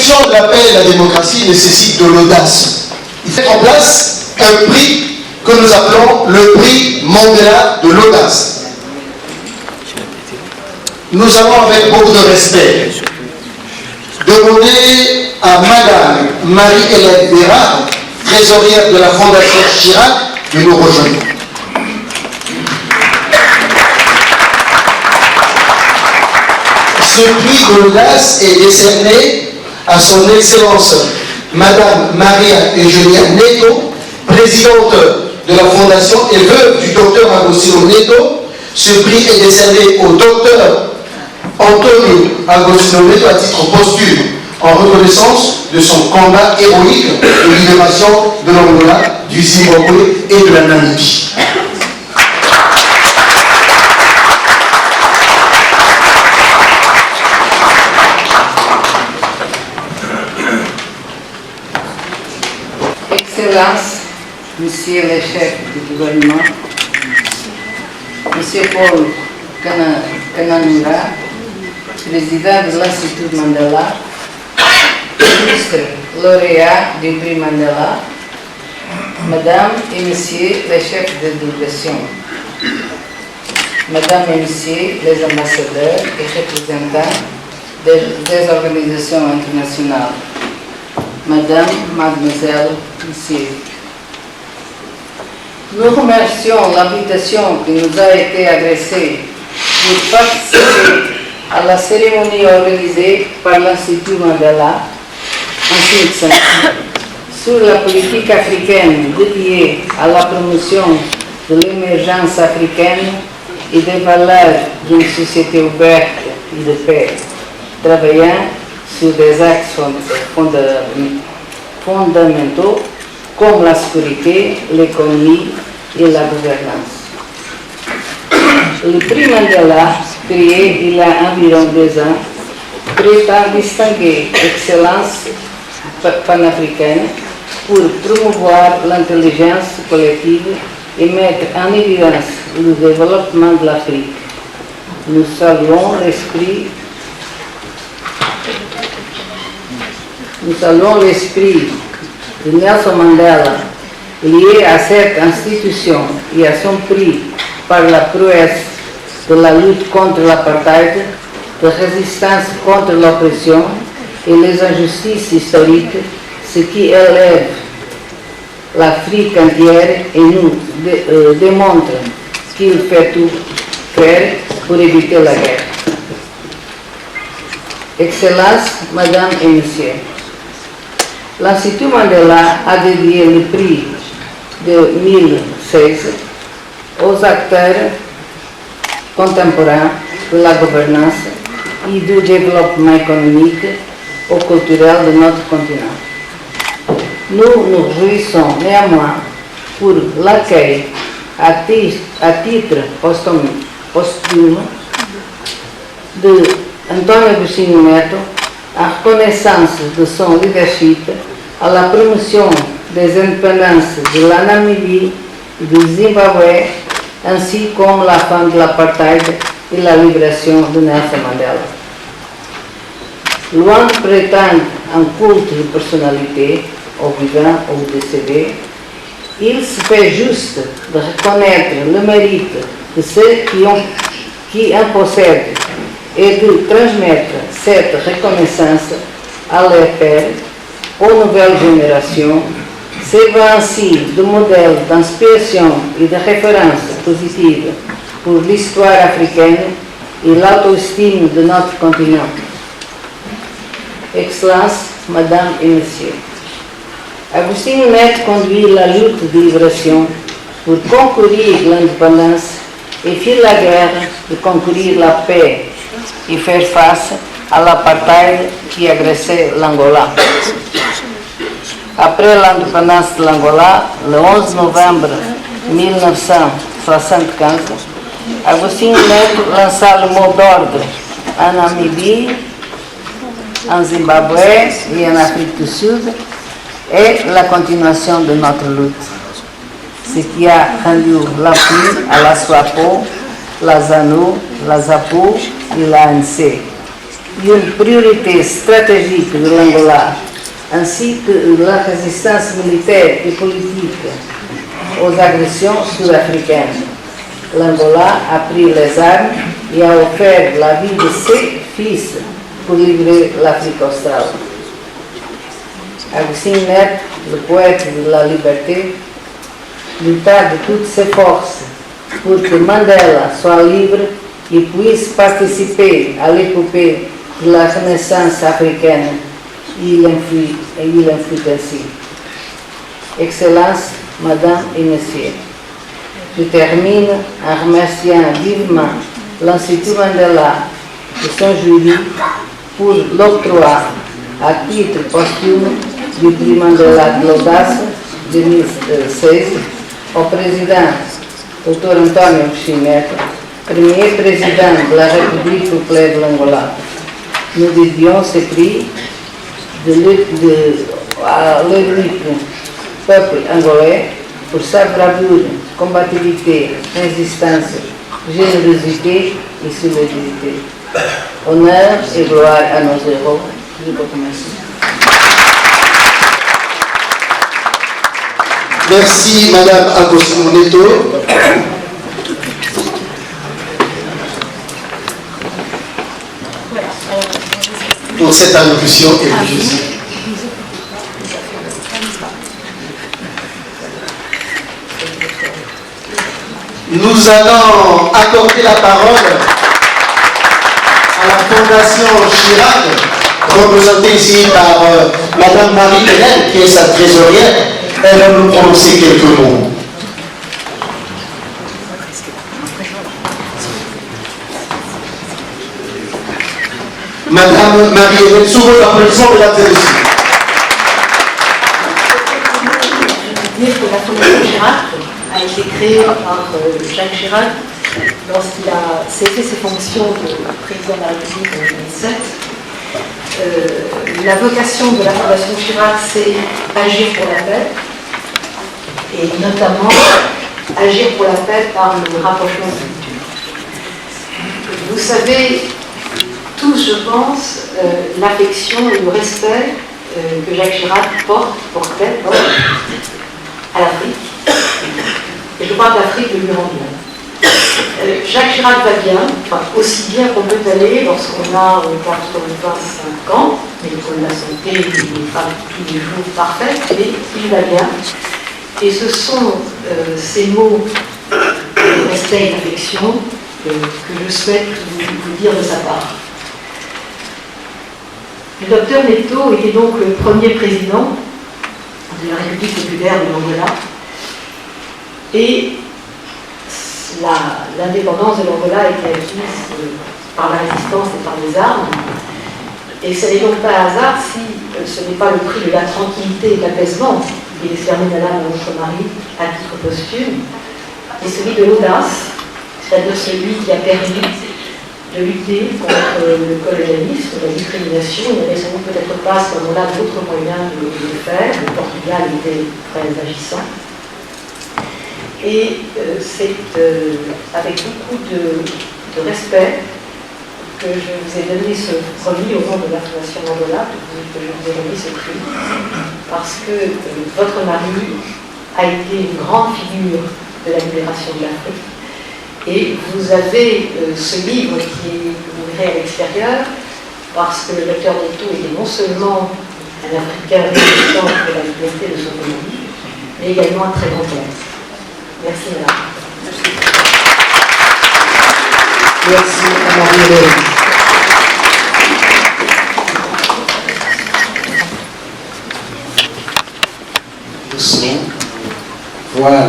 traduction de la paix et de la démocratie nécessite de l'audace. Il fait en place un prix que nous appelons le prix Mandela de l'audace. Nous allons avec beaucoup de respect demander à Madame Marie-Hélène Bérard, trésorière de la Fondation Chirac, de nous rejoindre. Ce prix de l'audace est décerné à son Excellence Madame Maria Eugenia Neto, présidente de la Fondation et veuve du docteur Agostino Neto. Ce prix est décerné au docteur Antonio Agostino Neto à titre posthume en reconnaissance de son combat héroïque de libération de l'Angola, du Zimbabwe et de la Namibie. Excellence, Monsieur le chef du gouvernement, Monsieur Paul Kananura, président de l'Institut Mandela, illustre lauréat du prix Mandela, Madame et Monsieur les chefs de délégation, Madame et Monsieur les ambassadeurs et représentants des organisations internationales, Madame, Mademoiselle, Monsieur. Nous remercions l'invitation qui nous a été adressée pour participer à la cérémonie organisée par l'Institut Mandela en Suisse sur la politique africaine dédiée à la promotion de l'émergence africaine et des valeurs d'une société ouverte et de paix, travaillant sur des axes fondamentaux comme la sécurité, l'économie et la gouvernance. Le prix Mandela, créé il y a environ 2 ans, prétend distinguer l'excellence panafricaine pour promouvoir l'intelligence collective et mettre en évidence le développement de l'Afrique. Nous saluons l'esprit de Nelson Mandela lié à cette institution et à son prix par la prouesse de la lutte contre l'apartheid, de résistance contre l'oppression et les injustices historiques, ce qui élève l'Afrique entière et nous démontre qu'il fait tout faire pour éviter la guerre. Excellence, Madame et Messieurs, l'Institut Mandela a dédié le prix de 2016 aux acteurs contemporains de la gouvernance et du développement économique ou culturel de notre continent. Nous nous réjouissons néanmoins pour l'accueil à titre posthume de Antonio Agostinho Neto en reconnaissance de son leadership à la promotion des indépendances de la Namibie et du Zimbabwe, ainsi comme la fin de l'apartheid et la libération de Nelson Mandela. Loin de prétendre un culte de personnalité, au vivant ou décédé, il se fait juste de reconnaître le mérite de ceux qui en possèdent et de transmettre cette reconnaissance à leurs pairs, aux nouvelles générations, servant ainsi de modèle d'inspiration et de référence positive pour l'histoire africaine et l'auto-estime de notre continent. Excellences, Mesdames et Messieurs, Agostinho Neto conduit la lutte de libération pour concourir l'indépendance et fit la guerre de concourir la paix et faire face à l'apartheid qui agressait l'Angola. Après l'indépendance de l'Angola, le 11 novembre 1975, Agostinho Neto lança le mot d'ordre en Namibie, en Zimbabwe et en Afrique du Sud et la continuation de notre lutte. Ce qui a rendu l'appui à la SWAPO, la ZANU, la ZAPU et l'ANC. une priorité stratégique de l'Angola, ainsi que la résistance militaire et politique aux agressions sud-africaines. L'Angola a pris les armes et a offert la vie de ses fils pour livrer l'Afrique australe. Agustin Neto, le poète de la liberté, lutta de toutes ses forces pour que Mandela soit libre et puisse participer à l'épopée de la Renaissance africaine. Il en fut ainsi. Excellences, Madame et Messieurs, je termine en remerciant vivement l'Institut Mandela de son jury pour l'octroi à titre posthume du prix Mandela de l'Audace 2016 au président Dr. António Neto, premier président de la République populaire de l'Angola. Nous dédions ce prix à l'héroïque peuple angolais pour sa bravoure, combativité, résistance, générosité et solidarité. Honneur et gloire à nos héros. Je vous remercie. Merci Madame Agostinho Neto. Pour cette allocution élogieux. Nous allons accorder la parole à la Fondation Chirac, représentée ici par Madame Marie-Hélène, qui est sa trésorière. Elle va nous prononcer quelques mots. Madame Marie-Hélène, sous vos applaudissements, mesdames et messieurs. Dire que la Fondation Chirac a été créée par Jacques Chirac lorsqu'il a cessé ses fonctions de président de la République en 2007. La vocation de la Fondation Chirac, c'est agir pour la paix, et notamment agir pour la paix par le rapprochement culturel. Vous savez tous, je pense, l'affection et le respect que Jacques Chirac portait à l'Afrique. Et je crois que l'Afrique lui rend bien. Jacques Chirac va bien, enfin, aussi bien qu'on peut aller lorsqu'on a 85 ans, mais la santé n'est pas tous les jours parfaite, mais il va bien. Et ce sont ces mots de respect et d'affection que je souhaite vous dire de sa part. Le docteur Neto était donc le premier président de la République populaire de l'Angola. Et l'indépendance de l'Angola a été acquise par la résistance et par les armes. Et ce n'est donc pas un hasard si ce n'est pas le prix de la tranquillité et de l'apaisement qui est décerné Madame à notre mari à titre posthume, et celui de l'audace, c'est-à-dire celui qui a permis de lutter contre le colonialisme, la discrimination. Il n'y avait sans doute peut-être pas à ce moment-là d'autres moyens de le faire. Le Portugal était très agissant. Et c'est avec beaucoup de respect que je vous ai donné ce remis au nom de la Fondation Mandela, que je vous ai remis ce prix, parce que votre mari a été une grande figure de la libération de l'Afrique. Et vous avez ce livre que vous verrez à l'extérieur, parce que le docteur Neto était non seulement un Africain résistant pour la liberté de son pays, mais également un très grand poète. Merci madame. Merci à Marie-Hélène. Doucement. Voilà.